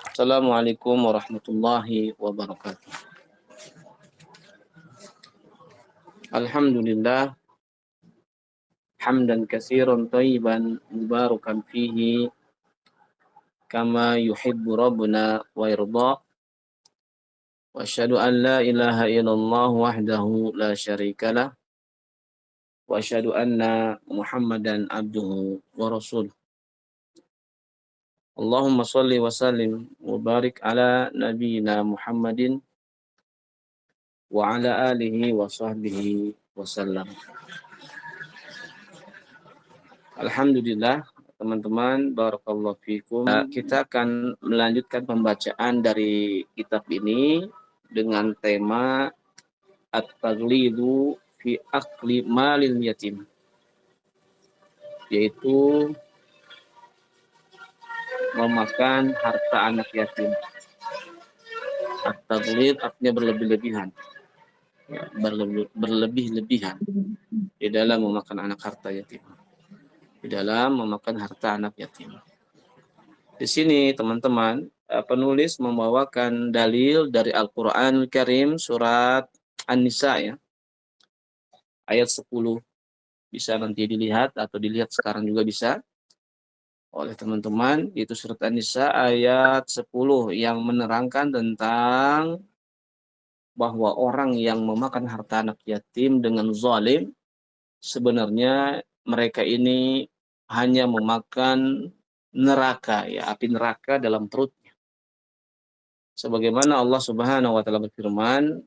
Assalamualaikum warahmatullahi wabarakatuh. Alhamdulillah, hamdan katsiran thayyiban mubarakan fihi kama yuhibbu rabbuna wa yarda. Wa asyhadu an la ilaha illallah wahdahu la syarikalah wa asyhadu anna Muhammadan abduhu wa rasuluh. Allahumma shalli wa sallim wa barik ala nabiyyina Muhammadin wa ala alihi wa sahbihi wasallam. Alhamdulillah, teman-teman, barakallahu fikum. Kita akan melanjutkan pembacaan dari kitab ini dengan tema At-Taghlidu fi Akli Malil Yatim, yaitu memakan harta anak yatim. At-Taghlid artinya berlebih-lebihan, ya, berlebih-lebihan di dalam memakan anak harta yatim, di dalam memakan harta anak yatim. Di sini teman-teman, penulis membawakan dalil dari Al-Qur'an Karim surat An-Nisa, ya, ayat 10. Bisa nanti dilihat atau dilihat sekarang juga bisa oleh teman-teman, itu surat An-Nisa ayat 10 yang menerangkan tentang bahwa orang yang memakan harta anak yatim dengan zalim, sebenarnya mereka ini hanya memakan neraka, ya, api neraka dalam perutnya. Sebagaimana Allah Subhanahu wa taala berfirman,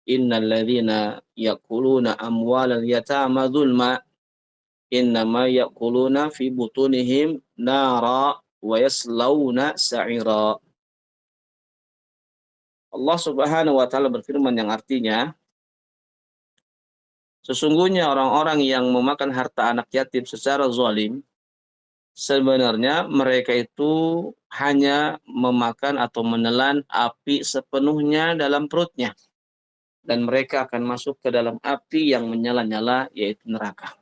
"Innal ladzina ya'kuluna amwalal yatama dzulma innama ya'kuluna fi butunihim nara wa yaslawna sa'ira." Allah Subhanahu wa taala berfirman yang artinya, sesungguhnya orang-orang yang memakan harta anak yatim secara zalim, sebenarnya mereka itu hanya memakan atau menelan api sepenuhnya dalam perutnya, dan mereka akan masuk ke dalam api yang menyala-nyala, yaitu neraka.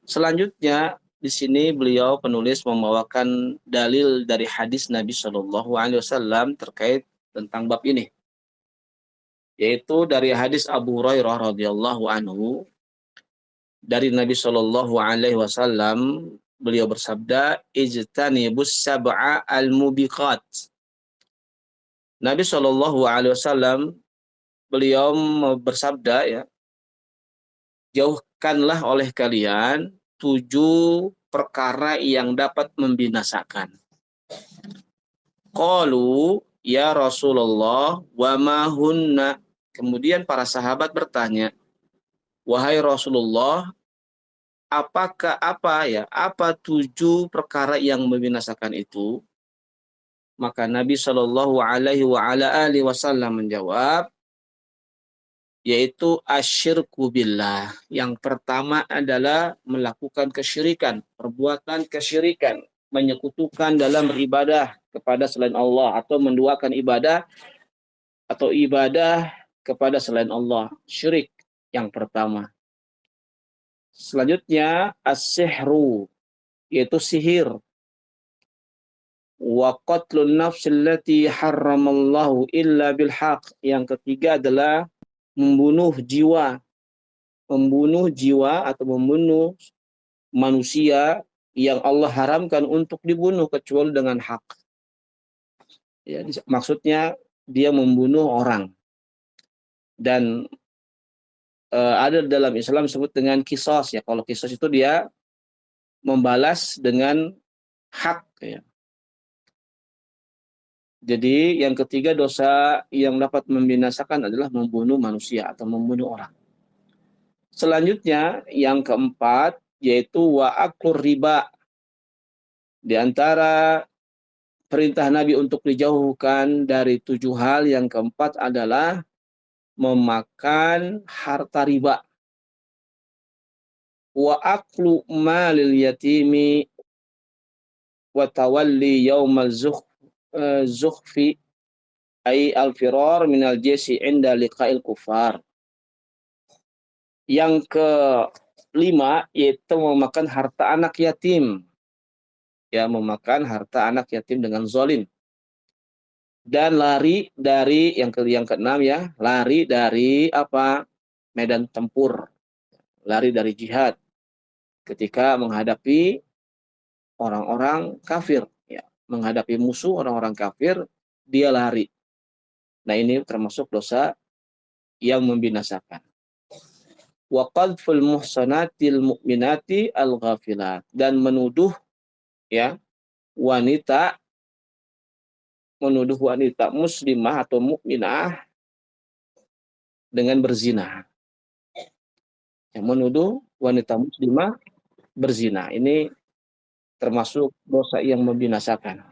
Selanjutnya di sini beliau penulis membawakan dalil dari hadis Nabi Shallallahu Alaihi Wasallam terkait tentang bab ini, yaitu dari hadis Abu Hurairah radhiyallahu anhu, dari Nabi Shallallahu Alaihi Wasallam, beliau bersabda, "Ijtanibus sab'a al-mubiqat." Nabi Shallallahu Alaihi Wasallam beliau bersabda, ya, jauhkanlah oleh kalian 7 perkara yang dapat membinasakan. Qalu ya Rasulullah wa ma hunna. Kemudian para sahabat bertanya, wahai Rasulullah, apa 7 perkara yang membinasakan itu? Maka Nabi Shallallahu Alaihi Wasallam menjawab, yaitu asyirku billah. Yang pertama adalah melakukan kesyirikan, perbuatan kesyirikan, menyekutukan dalam beribadah kepada selain Allah atau menduakan ibadah atau ibadah kepada selain Allah. Syirik yang pertama. Selanjutnya as-sihru, yaitu sihir. Wa qatlun nafsil lati harramallahu illa bil haq. Yang ketiga adalah membunuh jiwa atau membunuh manusia yang Allah haramkan untuk dibunuh kecuali dengan hak. Ya, maksudnya dia membunuh orang. Dan ada dalam Islam disebut dengan qisas, ya. Kalau qisas itu dia membalas dengan hak, ya. Jadi yang ketiga dosa yang dapat membinasakan adalah membunuh manusia atau membunuh orang. Selanjutnya yang keempat yaitu wa'akur riba. Di antara perintah Nabi untuk dijauhkan dari 7 hal, yang keempat adalah memakan harta riba. Wa aklu malil yatimi wa tawalli yaumal zukhfi ay al-firar minal jesi inda liqa'il kufar. Yang kelima yaitu memakan harta anak yatim ya memakan harta anak yatim dengan zalim. Dan lari dari yang keenam ya, lari dari apa? Medan tempur, lari dari jihad ketika menghadapi orang-orang kafir, ya, menghadapi musuh orang-orang kafir, dia lari. Nah, ini termasuk dosa yang membinasakan. Wa qadful muhsanatil mu'minati al-ghafilat, dan menuduh ya wanita muslimah atau mukminah dengan berzina. Yang menuduh wanita muslimah berzina. Ini termasuk dosa yang membinasakan.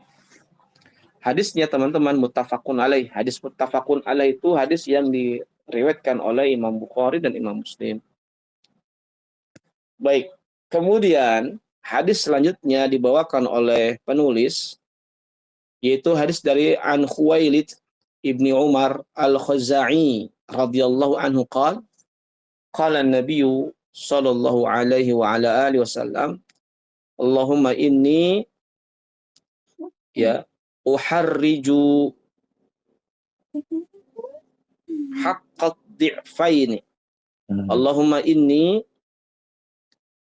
Hadisnya teman-teman muttafaqun alaih. Hadis muttafaqun alaih itu hadis yang diriwayatkan oleh Imam Bukhari dan Imam Muslim. Baik. Kemudian hadis selanjutnya dibawakan oleh penulis, yaitu hadis dari An Khuwailid ibni Umar al-Khuzai radhiyallahu anhu qala an-nabiyyu sallallahu alaihi wa ala alihi wasallam, Allahumma inni ya uharriju haqqad di'faini. Allahumma inni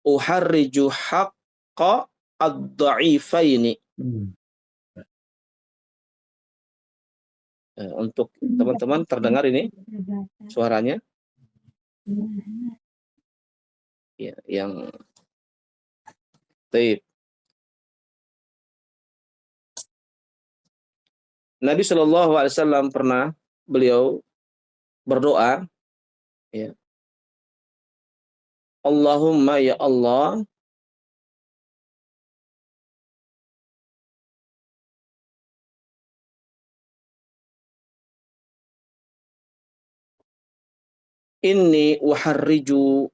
uharriju haqqa ad-dha'ifaini. Untuk teman-teman terdengar ini suaranya? Ya, yang taib. Nabi Shallallahu Alaihi Wasallam pernah beliau berdoa, ya, Allahumma ya Allah, inni uharriju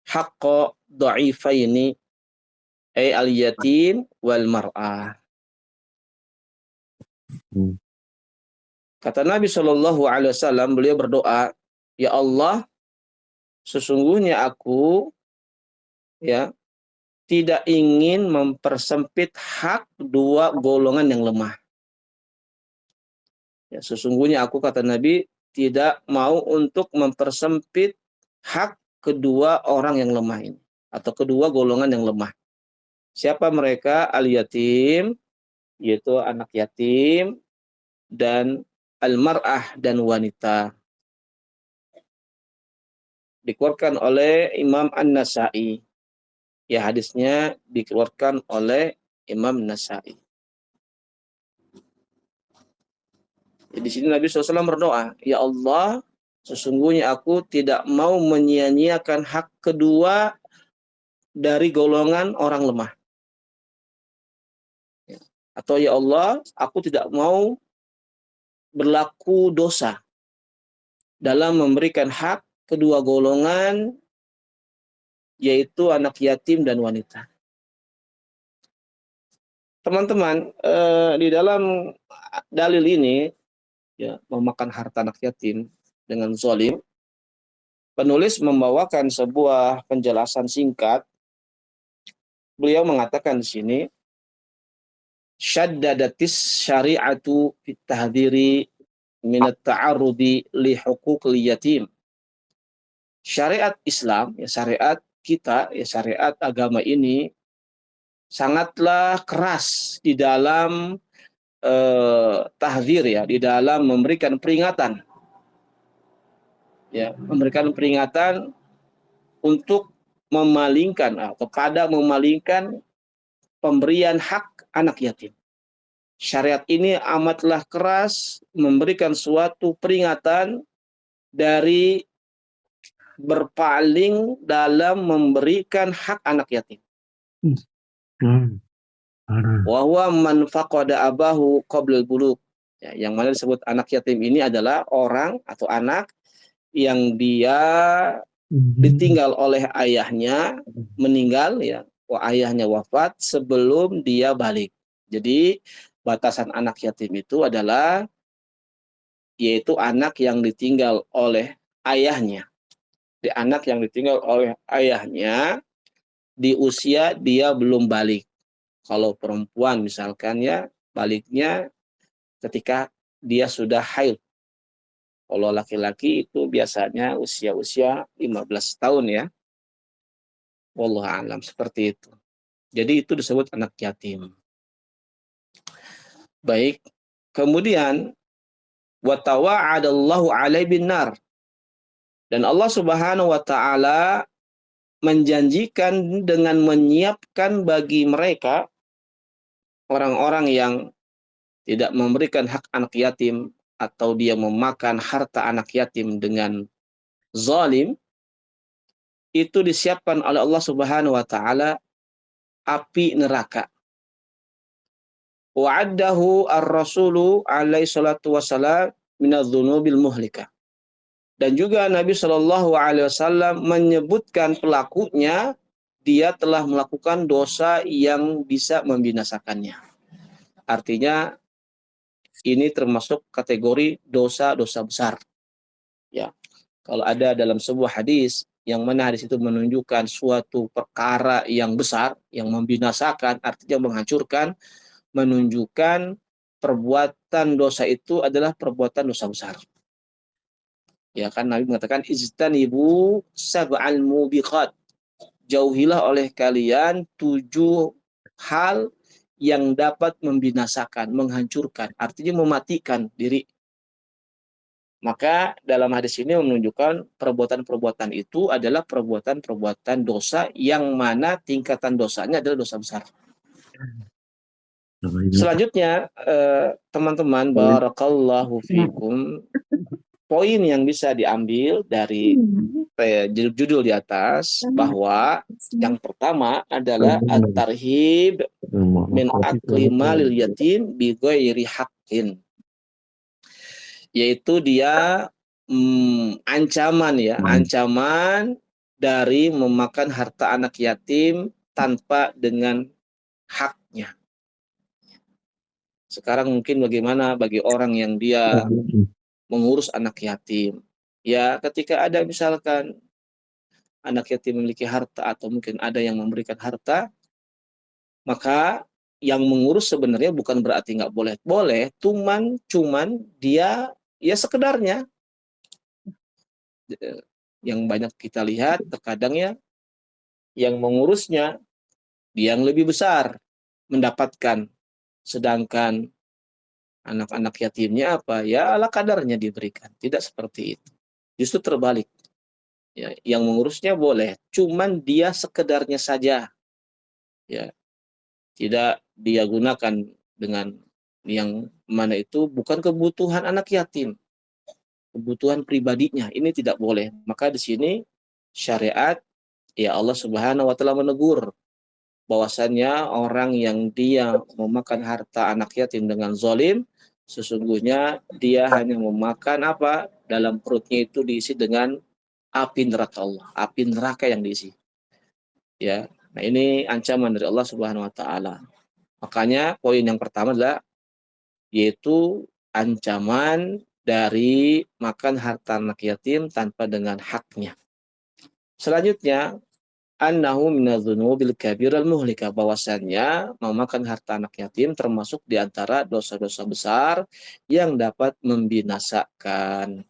haqqa dha'ifaini ay al-yatim wal mar'ah. Kata Nabi Shallallahu Alaihi Wasallam, beliau berdoa, ya Allah, sesungguhnya aku ya tidak ingin mempersempit hak dua golongan yang lemah. Ya, sesungguhnya aku, kata Nabi, tidak mau untuk mempersempit hak kedua orang yang lemah ini, atau kedua golongan yang lemah. Siapa mereka? Al-yatim, yaitu anak yatim, dan al-mar'ah, dan wanita. Dikeluarkan oleh Imam An-Nasa'i. Ya, hadisnya dikeluarkan oleh Imam Nasa'i. Ya, di sini Nabi SAW berdoa, ya Allah, sesungguhnya aku tidak mau menyia-nyiakan hak kedua dari golongan orang lemah. Atau ya Allah, aku tidak mau berlaku dosa dalam memberikan hak kedua golongan, yaitu anak yatim dan wanita. Teman-teman, di dalam dalil ini, ya, memakan harta anak yatim dengan zalim, penulis membawakan sebuah penjelasan singkat. Beliau mengatakan di sini, syaddadatis syari'atu fit tahdhiri minat ta'arrudi li huquqil yatim. Syariat Islam, ya syariat kita, ya syariat agama ini sangatlah keras di dalam tahdzir, ya, di dalam memberikan peringatan, ya, memberikan peringatan untuk memalingkan atau pada memalingkan pemberian hak anak yatim. Syariat ini amatlah keras memberikan suatu peringatan dari berpaling dalam memberikan hak anak yatim. Wa huwa man faqada abahu qabla al-bulugh. Ya, yang mana disebut anak yatim ini adalah orang atau anak yang dia ditinggal oleh ayahnya, meninggal, ya, ayahnya wafat sebelum dia balik. Jadi batasan anak yatim itu adalah yaitu anak yang ditinggal oleh ayahnya. Di anak yang ditinggal oleh ayahnya di usia dia belum balik. Kalau perempuan misalkan ya, baliknya ketika dia sudah haid. Kalau laki-laki itu biasanya usia-usia 15 tahun ya. Wallahu a'lam, seperti itu. Jadi itu disebut anak yatim. Baik. Kemudian wa tawa'adallahu alaihi bin nar. Dan Allah Subhanahu wa taala menjanjikan dengan menyiapkan bagi mereka orang-orang yang tidak memberikan hak anak yatim atau dia memakan harta anak yatim dengan zalim, itu disiapkan oleh Allah Subhanahu wa taala api neraka. Wa'addahu ar-rasulu alaihi salatu wassalam minadz-dzunubil muhlika. Dan juga Nabi Shallallahu alaihi wasallam menyebutkan pelakunya dia telah melakukan dosa yang bisa membinasakannya. Artinya ini termasuk kategori dosa-dosa besar. Ya. Kalau ada dalam sebuah hadis yang mana hadis itu menunjukkan suatu perkara yang besar, yang membinasakan, artinya menghancurkan, menunjukkan perbuatan dosa itu adalah perbuatan dosa besar. Ya kan Nabi mengatakan ijtanibu sab'al mubiqat. Jauhilah oleh kalian 7 hal yang dapat membinasakan, menghancurkan, artinya mematikan diri. Maka dalam hadis ini menunjukkan perbuatan-perbuatan itu adalah perbuatan-perbuatan dosa yang mana tingkatan dosanya adalah dosa besar. Selanjutnya, teman-teman, barakallahu fikum, poin yang bisa diambil dari judul di atas bahwa yang pertama adalah at-tarhib min akli malil yatim bi ghairi haqqin. Yaitu dia ancaman ya, ancaman dari memakan harta anak yatim tanpa dengan haknya. Sekarang mungkin bagaimana bagi orang yang dia mengurus anak yatim. Ya, ketika ada misalkan anak yatim memiliki harta atau mungkin ada yang memberikan harta, maka yang mengurus sebenarnya bukan berarti nggak boleh. Boleh, cuman dia ya sekedarnya. Yang banyak kita lihat terkadang ya, yang mengurusnya dia yang lebih besar mendapatkan, sedangkan anak-anak yatimnya apa? Ya ala kadarnya diberikan. Tidak seperti itu. Justru terbalik. Ya, yang mengurusnya boleh, cuman dia sekedarnya saja. Ya, tidak dia gunakan dengan yang mana itu bukan kebutuhan anak yatim, kebutuhan pribadinya. Ini tidak boleh. Maka di sini syariat ya Allah Subhanahu wa taala menegur bahwasannya orang yang dia memakan harta anak yatim dengan zalim, sesungguhnya dia hanya memakan apa? Dalam perutnya itu diisi dengan api neraka Allah, api neraka yang diisi. Ya. Nah, ini ancaman dari Allah Subhanahu wa taala. Makanya poin yang pertama adalah yaitu ancaman dari makan harta anak yatim tanpa dengan haknya. Selanjutnya, annahu minadz-dzunubil kabiral muhlika, bahwasannya memakan harta anak yatim termasuk di antara dosa-dosa besar yang dapat membinasakan.